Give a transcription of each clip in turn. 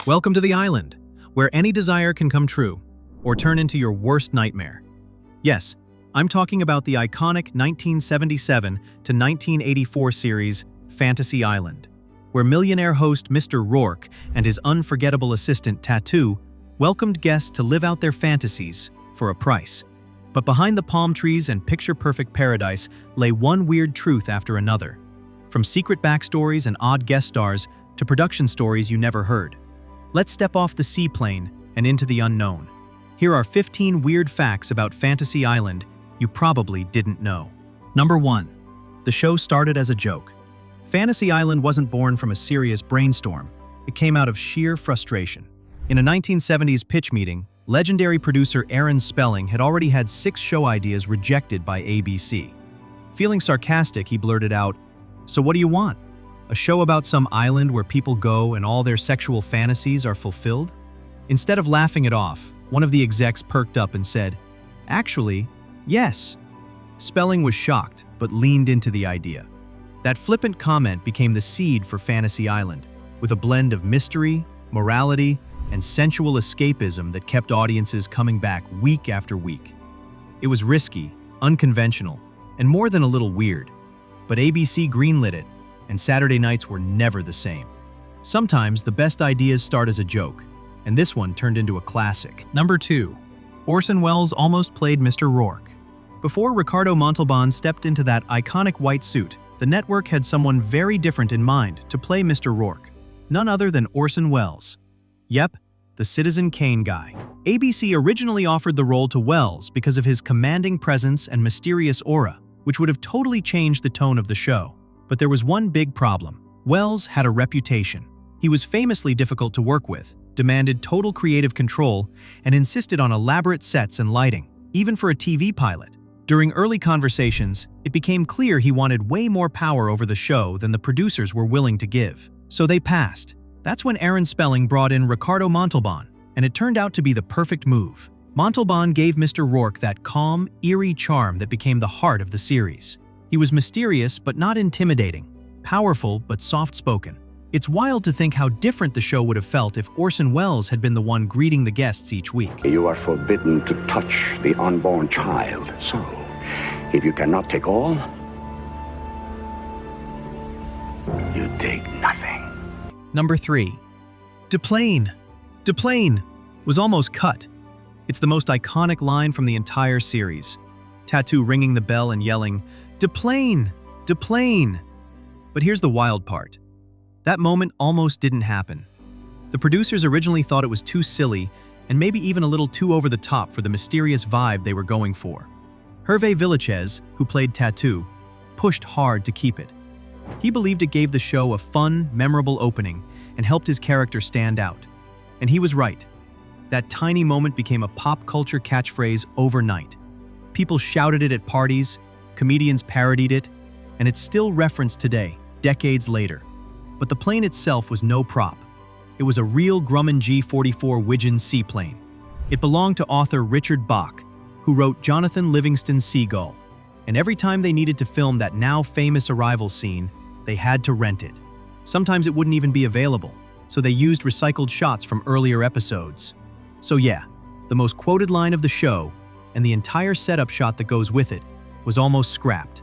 Welcome to the island, where any desire can come true, or turn into your worst nightmare. Yes, I'm talking about the iconic 1977 to 1984 series, Fantasy Island, where Millionaire host Mr. Roarke and his unforgettable assistant Tattoo welcomed guests to live out their fantasies for a price. But behind the palm trees and picture-perfect paradise lay one weird truth after another. From secret backstories and odd guest stars to production stories you never heard. Let's step off the seaplane and into the unknown. Here are 15 weird facts about Fantasy Island you probably didn't know. Number 1. The show started as a joke. Fantasy Island wasn't born from a serious brainstorm. It came out of sheer frustration. In a 1970s pitch meeting, legendary producer Aaron Spelling had already had 6 show ideas rejected by ABC. Feeling sarcastic, he blurted out, "So what do you want? A show about some island where people go and all their sexual fantasies are fulfilled?" Instead of laughing it off, one of the execs perked up and said, "Actually, yes." Spelling was shocked, but leaned into the idea. That flippant comment became the seed for Fantasy Island, with a blend of mystery, morality, and sensual escapism that kept audiences coming back week after week. It was risky, unconventional, and more than a little weird. But ABC greenlit it, and Saturday nights were never the same. Sometimes the best ideas start as a joke, and this one turned into a classic. Number 2. Orson Welles almost played Mr. Roarke. Before Ricardo Montalban stepped into that iconic white suit, the network had someone very different in mind to play Mr. Roarke. None other than Orson Welles. Yep, the Citizen Kane guy. ABC originally offered the role to Welles because of his commanding presence and mysterious aura, which would have totally changed the tone of the show. But there was one big problem. Welles had a reputation. He was famously difficult to work with, demanded total creative control, and insisted on elaborate sets and lighting, even for a TV pilot. During early conversations, it became clear he wanted way more power over the show than the producers were willing to give. So they passed. That's when Aaron Spelling brought in Ricardo Montalban, and it turned out to be the perfect move. Montalban gave Mr. Roarke that calm, eerie charm that became the heart of the series. He was mysterious but not intimidating, powerful but soft-spoken. It's wild to think how different the show would have felt if Orson Welles had been the one greeting the guests each week. You are forbidden to touch the unborn child. So, if you cannot take all, you take nothing. Number 3. Deplane. Deplane was almost cut. It's the most iconic line from the entire series. Tattoo ringing the bell and yelling, "Deplane! Deplane!" But here's the wild part. That moment almost didn't happen. The producers originally thought it was too silly and maybe even a little too over the top for the mysterious vibe they were going for. Hervé Villechaize, who played Tattoo, pushed hard to keep it. He believed it gave the show a fun, memorable opening and helped his character stand out. And he was right. That tiny moment became a pop culture catchphrase overnight. People shouted it at parties, comedians parodied it, and it's still referenced today, decades later. But the plane itself was no prop. It was a real Grumman G-44 Widgeon seaplane. It belonged to author Richard Bach, who wrote Jonathan Livingston's Seagull. And every time they needed to film that now famous arrival scene, they had to rent it. Sometimes it wouldn't even be available, so they used recycled shots from earlier episodes. So yeah, the most quoted line of the show, and the entire setup shot that goes with it, was almost scrapped.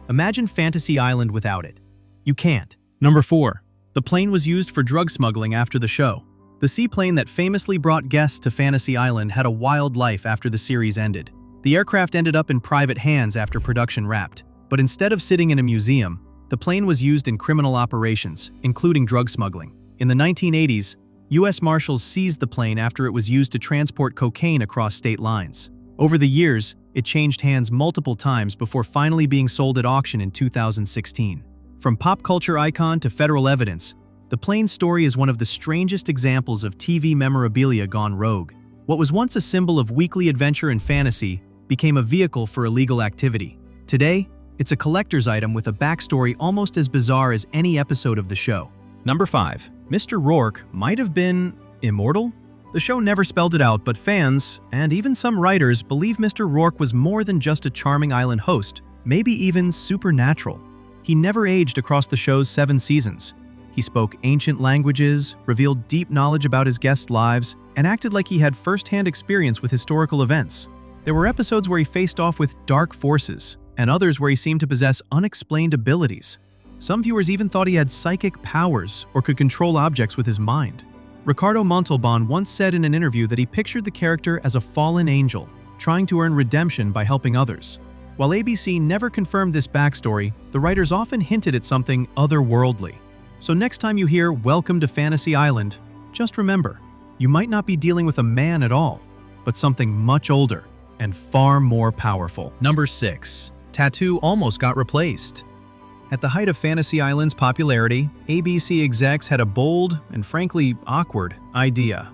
Imagine Fantasy Island without it. You can't. Number 4. The plane was used for drug smuggling after the show. The seaplane that famously brought guests to Fantasy Island had a wild life after the series ended. The aircraft ended up in private hands after production wrapped, but instead of sitting in a museum, the plane was used in criminal operations, including drug smuggling. In the 1980s, U.S. Marshals seized the plane after it was used to transport cocaine across state lines. Over the years, it changed hands multiple times before finally being sold at auction in 2016. From pop culture icon to federal evidence, the plane story is one of the strangest examples of TV memorabilia gone rogue. What was once a symbol of weekly adventure and fantasy became a vehicle for illegal activity. Today, it's a collector's item with a backstory almost as bizarre as any episode of the show. Number 5. Mr. Roarke might have been immortal? The show never spelled it out, but fans, and even some writers, believe Mr. Roarke was more than just a charming island host, maybe even supernatural. He never aged across the show's 7 seasons. He spoke ancient languages, revealed deep knowledge about his guests' lives, and acted like he had first-hand experience with historical events. There were episodes where he faced off with dark forces, and others where he seemed to possess unexplained abilities. Some viewers even thought he had psychic powers or could control objects with his mind. Ricardo Montalban once said in an interview that he pictured the character as a fallen angel, trying to earn redemption by helping others. While ABC never confirmed this backstory, the writers often hinted at something otherworldly. So next time you hear "Welcome to Fantasy Island," just remember, you might not be dealing with a man at all, but something much older and far more powerful. Number 6. Tattoo almost got replaced. At the height of Fantasy Island's popularity, ABC execs had a bold and frankly awkward idea.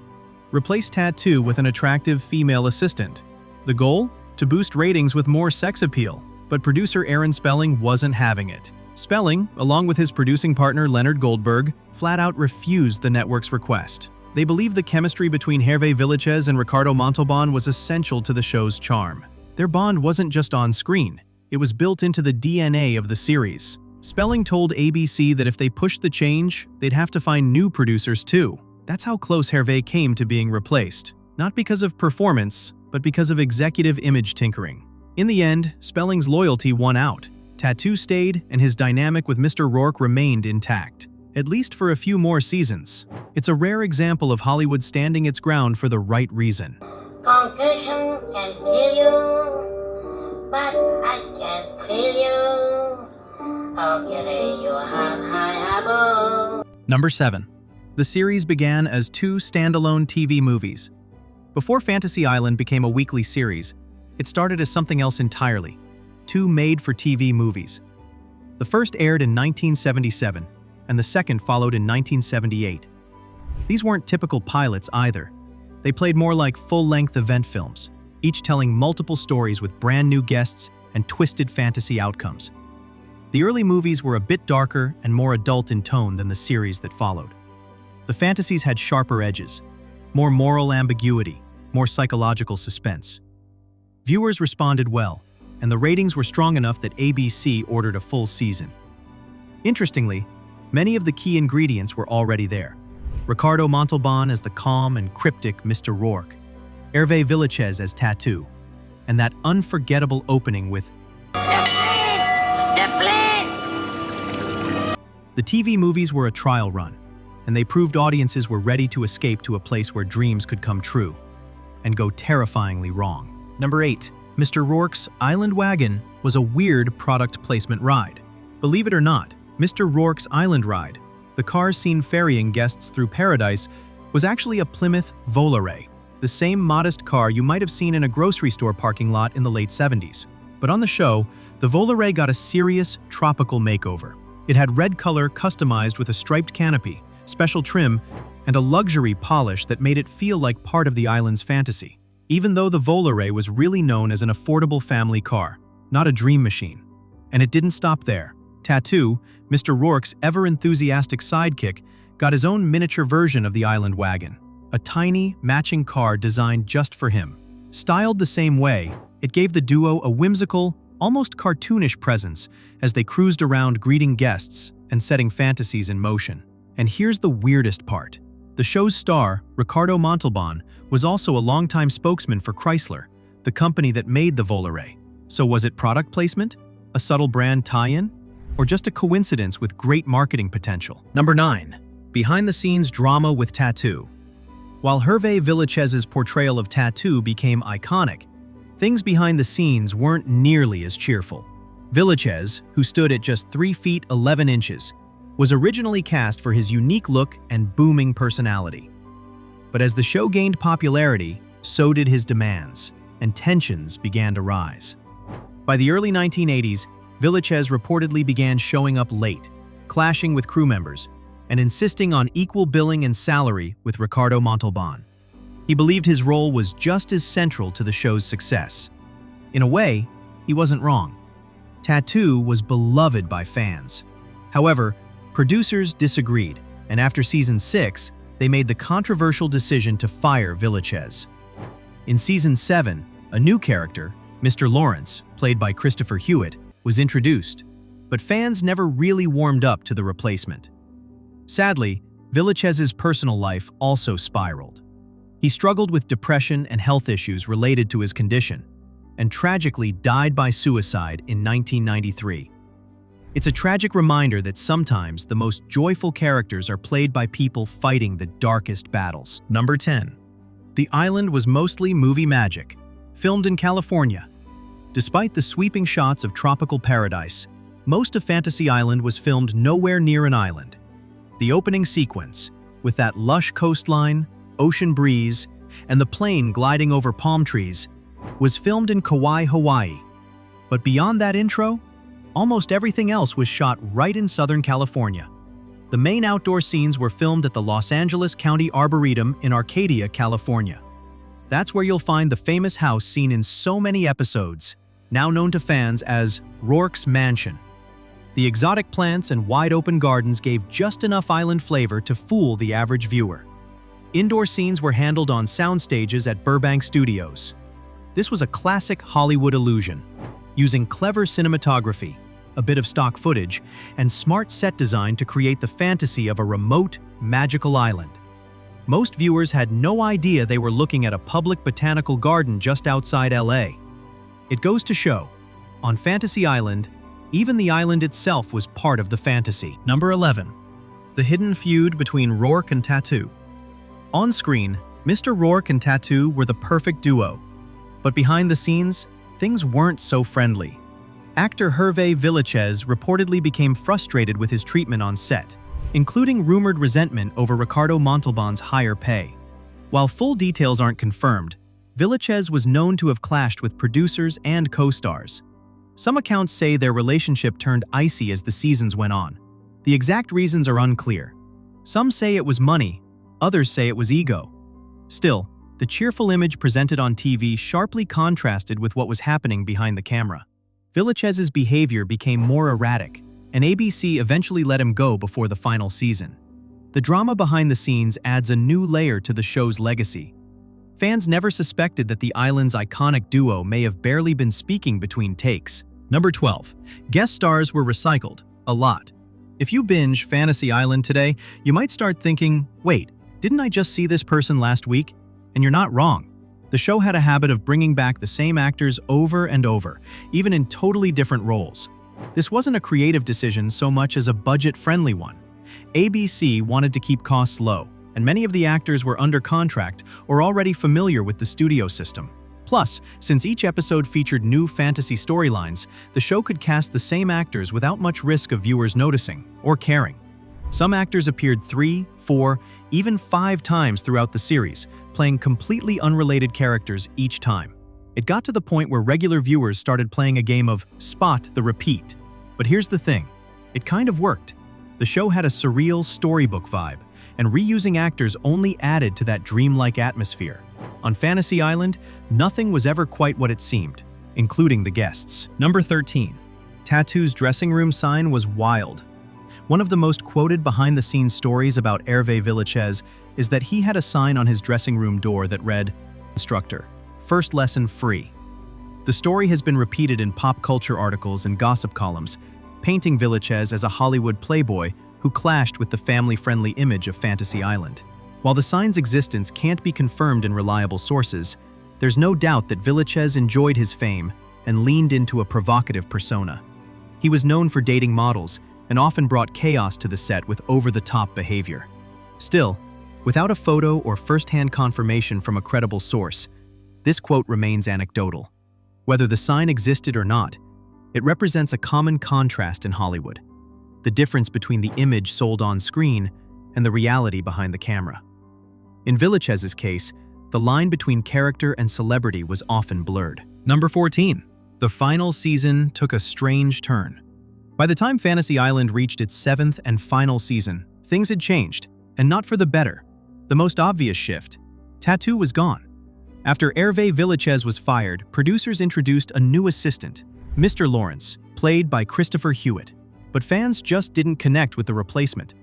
Replace Tattoo with an attractive female assistant. The goal? To boost ratings with more sex appeal, but producer Aaron Spelling wasn't having it. Spelling, along with his producing partner Leonard Goldberg, flat out refused the network's request. They believed the chemistry between Hervé Villechaize and Ricardo Montalban was essential to the show's charm. Their bond wasn't just on screen, it was built into the DNA of the series. Spelling told ABC that if they pushed the change, they'd have to find new producers too. That's how close Hervé came to being replaced, not because of performance, but because of executive image tinkering. In the end, Spelling's loyalty won out. Tattoo stayed, and his dynamic with Mr. Roarke remained intact, at least for a few more seasons. It's a rare example of Hollywood standing its ground for the right reason. Concussion can kill you, but I can't feel you. I'll carry your heart high above. Number 7. The series began as 2 standalone TV movies. Before Fantasy Island became a weekly series, it started as something else entirely: 2 made-for-TV movies. The first aired in 1977, and the second followed in 1978. These weren't typical pilots either. They played more like full-length event films, each telling multiple stories with brand-new guests and twisted fantasy outcomes. The early movies were a bit darker and more adult in tone than the series that followed. The fantasies had sharper edges, more moral ambiguity, more psychological suspense. Viewers responded well, and the ratings were strong enough that ABC ordered a full season. Interestingly, many of the key ingredients were already there. Ricardo Montalban as the calm and cryptic Mr. Roarke, Hervé Villechaize as Tattoo, and that unforgettable opening with The TV movies were a trial run, and they proved audiences were ready to escape to a place where dreams could come true and go terrifyingly wrong. Number 8. Mr. Roarke's Island Wagon was a weird product placement ride. Believe it or not, Mr. Roarke's Island Ride, the car seen ferrying guests through paradise, was actually a Plymouth Volare, the same modest car you might have seen in a grocery store parking lot in the late 70s. But on the show, the Volare got a serious tropical makeover. It had red color customized with a striped canopy, special trim, and a luxury polish that made it feel like part of the island's fantasy. Even though the Volare was really known as an affordable family car, not a dream machine. And it didn't stop there. Tattoo, Mr. Roarke's ever-enthusiastic sidekick, got his own miniature version of the Island Wagon, a tiny, matching car designed just for him. Styled the same way, it gave the duo a whimsical, almost cartoonish presence as they cruised around greeting guests and setting fantasies in motion. And here's the weirdest part. The show's star, Ricardo Montalban, was also a longtime spokesman for Chrysler, the company that made the Volare. So was it product placement? A subtle brand tie-in? Or just a coincidence with great marketing potential? Number 9. Behind-the-scenes drama with Tattoo. While Hervé Villechaize's portrayal of Tattoo became iconic, things behind the scenes weren't nearly as cheerful. Villechaize, who stood at just 3 feet 11 inches, was originally cast for his unique look and booming personality. But as the show gained popularity, so did his demands, and tensions began to rise. By the early 1980s, Villechaize reportedly began showing up late, clashing with crew members, and insisting on equal billing and salary with Ricardo Montalban. He believed his role was just as central to the show's success. In a way, he wasn't wrong. Tattoo was beloved by fans. However, producers disagreed, and after season 6, they made the controversial decision to fire Villechaize. In season 7, a new character, Mr. Lawrence, played by Christopher Hewitt, was introduced, but fans never really warmed up to the replacement. Sadly, Villachez's personal life also spiraled. He struggled with depression and health issues related to his condition, and tragically died by suicide in 1993. It's a tragic reminder that sometimes the most joyful characters are played by people fighting the darkest battles. Number 10. The island was mostly movie magic, filmed in California. Despite the sweeping shots of tropical paradise, most of Fantasy Island was filmed nowhere near an island. The opening sequence, with that lush coastline, ocean breeze, and the plane gliding over palm trees, was filmed in Kauai, Hawaii. But beyond that intro, almost everything else was shot right in Southern California. The main outdoor scenes were filmed at the Los Angeles County Arboretum in Arcadia, California. That's where you'll find the famous house seen in so many episodes, now known to fans as Roarke's Mansion. The exotic plants and wide-open gardens gave just enough island flavor to fool the average viewer. Indoor scenes were handled on sound stages at Burbank Studios. This was a classic Hollywood illusion, using clever cinematography, a bit of stock footage, and smart set design to create the fantasy of a remote, magical island. Most viewers had no idea they were looking at a public botanical garden just outside LA. It goes to show, on Fantasy Island, even the island itself was part of the fantasy. Number 11. The hidden feud between Roarke and Tattoo. On screen, Mr. Roarke and Tattoo were the perfect duo. But behind the scenes, things weren't so friendly. Actor Hervé Villachez reportedly became frustrated with his treatment on set, including rumored resentment over Ricardo Montalban's higher pay. While full details aren't confirmed, Villachez was known to have clashed with producers and co-stars. Some accounts say their relationship turned icy as the seasons went on. The exact reasons are unclear. Some say it was money, others say it was ego. Still, the cheerful image presented on TV sharply contrasted with what was happening behind the camera. Villachez's behavior became more erratic, and ABC eventually let him go before the final season. The drama behind the scenes adds a new layer to the show's legacy. Fans never suspected that the island's iconic duo may have barely been speaking between takes. Number 12. Guest stars were recycled, a lot. If you binge Fantasy Island today, you might start thinking, wait, didn't I just see this person last week? And you're not wrong. The show had a habit of bringing back the same actors over and over, even in totally different roles. This wasn't a creative decision so much as a budget-friendly one. ABC wanted to keep costs low, and many of the actors were under contract or already familiar with the studio system. Plus, since each episode featured new fantasy storylines, the show could cast the same actors without much risk of viewers noticing or caring. Some actors appeared 3, 4, even 5 times throughout the series, playing completely unrelated characters each time. It got to the point where regular viewers started playing a game of Spot the Repeat. But here's the thing, it kind of worked. The show had a surreal storybook vibe, and reusing actors only added to that dreamlike atmosphere. On Fantasy Island, nothing was ever quite what it seemed, including the guests. Number 13. Tattoo's dressing room sign was wild. One of the most quoted behind-the-scenes stories about Hervé Villachez is that he had a sign on his dressing room door that read, "Instructor, first lesson free." The story has been repeated in pop culture articles and gossip columns, painting Villachez as a Hollywood playboy who clashed with the family-friendly image of Fantasy Island. While the sign's existence can't be confirmed in reliable sources, there's no doubt that Villachez enjoyed his fame and leaned into a provocative persona. He was known for dating models and often brought chaos to the set with over-the-top behavior. Still, without a photo or first-hand confirmation from a credible source, this quote remains anecdotal. Whether the sign existed or not, it represents a common contrast in Hollywood: the difference between the image sold on screen and the reality behind the camera. In Villachez's case, the line between character and celebrity was often blurred. Number 14. The final season took a strange turn. By the time Fantasy Island reached its 7th and final season, things had changed, and not for the better. The most obvious shift: Tattoo was gone. After Hervé Villachez was fired, producers introduced a new assistant, Mr. Lawrence, played by Christopher Hewitt. But fans just didn't connect with the replacement.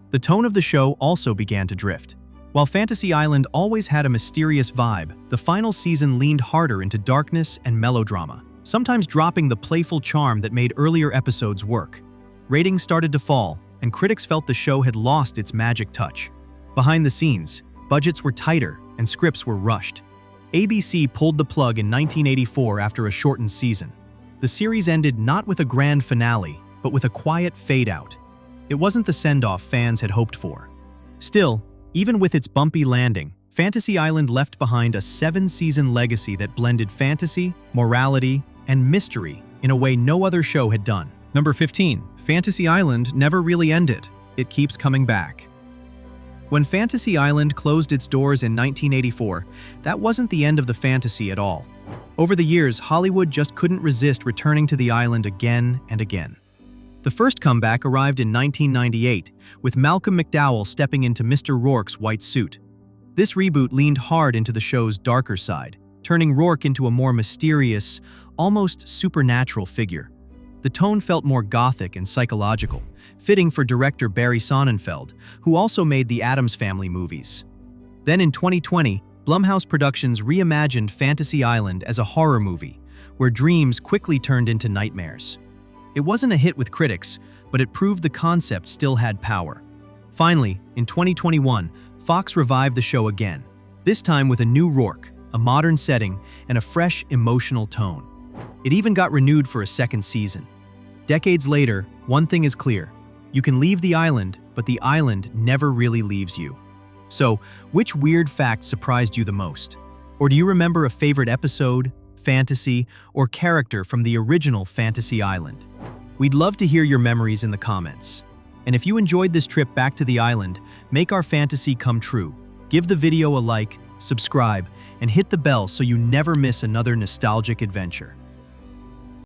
The tone of the show also began to drift. While Fantasy Island always had a mysterious vibe, the final season leaned harder into darkness and melodrama, sometimes dropping the playful charm that made earlier episodes work. Ratings started to fall, and critics felt the show had lost its magic touch. Behind the scenes, budgets were tighter and scripts were rushed. ABC pulled the plug in 1984 after a shortened season. The series ended not with a grand finale, but with a quiet fade-out. It wasn't the send-off fans had hoped for. Still, even with its bumpy landing, Fantasy Island left behind a 7-season legacy that blended fantasy, morality, and mystery in a way no other show had done. Number 15. Fantasy Island never really ended. It keeps coming back. When Fantasy Island closed its doors in 1984, that wasn't the end of the fantasy at all. Over the years, Hollywood just couldn't resist returning to the island again and again. The first comeback arrived in 1998, with Malcolm McDowell stepping into Mr. Roarke's white suit. This reboot leaned hard into the show's darker side, turning Roarke into a more mysterious, almost supernatural figure. The tone felt more gothic and psychological, fitting for director Barry Sonnenfeld, who also made the Addams Family movies. Then in 2020, Blumhouse Productions reimagined Fantasy Island as a horror movie, where dreams quickly turned into nightmares. It wasn't a hit with critics, but it proved the concept still had power. Finally, in 2021, Fox revived the show again, this time with a new Roarke, a modern setting, and a fresh, emotional tone. It even got renewed for a second season. Decades later, one thing is clear. You can leave the island, but the island never really leaves you. So, which weird fact surprised you the most? Or do you remember a favorite episode, fantasy, or character from the original Fantasy Island? We'd love to hear your memories in the comments. And if you enjoyed this trip back to the island, make our fantasy come true. Give the video a like, subscribe, and hit the bell so you never miss another nostalgic adventure.